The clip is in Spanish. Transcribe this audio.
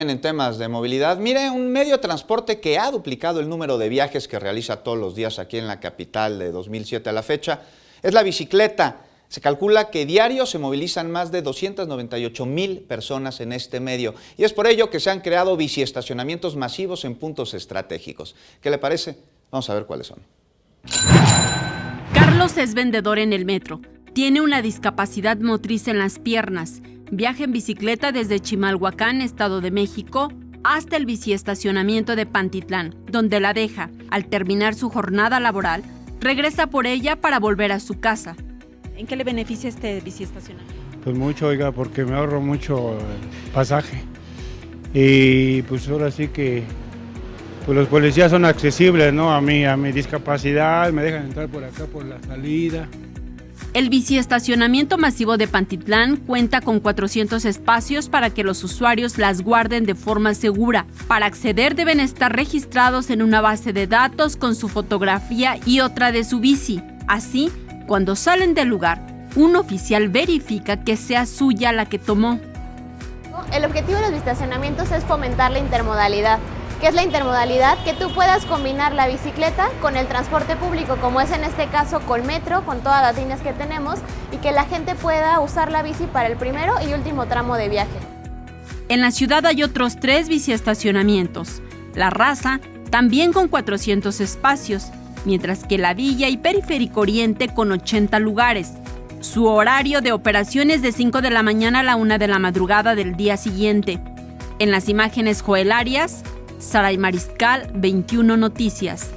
En temas de movilidad, mire, un medio de transporte que ha duplicado el número de viajes que realiza todos los días aquí en la capital de 2007 a la fecha es la bicicleta. Se calcula que diario se movilizan más de 298,000 personas en este medio y es por ello que se han creado biciestacionamientos masivos en puntos estratégicos. ¿Qué le parece? Vamos a ver cuáles son. Carlos es vendedor en el metro. Tiene una discapacidad motriz en las piernas. Viaja en bicicleta desde Chimalhuacán, Estado de México, hasta el biciestacionamiento de Pantitlán, donde la deja. Al terminar su jornada laboral, regresa por ella para volver a su casa. ¿En qué le beneficia este biciestacionamiento? Pues mucho, oiga, porque me ahorro mucho pasaje. Y pues ahora sí que pues los policías son accesibles, ¿no? A mi discapacidad, me dejan entrar por acá por la salida. El biciestacionamiento masivo de Pantitlán cuenta con 400 espacios para que los usuarios las guarden de forma segura. Para acceder deben estar registrados en una base de datos con su fotografía y otra de su bici. Así, cuando salen del lugar, un oficial verifica que sea suya la que tomó. El objetivo de los biciestacionamientos es fomentar la intermodalidad. ¿Qué es la intermodalidad? Que tú puedas combinar la bicicleta con el transporte público, como es en este caso con metro, con todas las líneas que tenemos, y que la gente pueda usar la bici para el primero y último tramo de viaje. En la ciudad hay otros 3 biciestacionamientos. La Raza, también con 400 espacios, mientras que La Villa y Periférico Oriente con 80 lugares. Su horario de operación es de 5 de la mañana a la 1 de la madrugada del día siguiente. En las imágenes, Joel Arias, Saray Mariscal, 21 Noticias.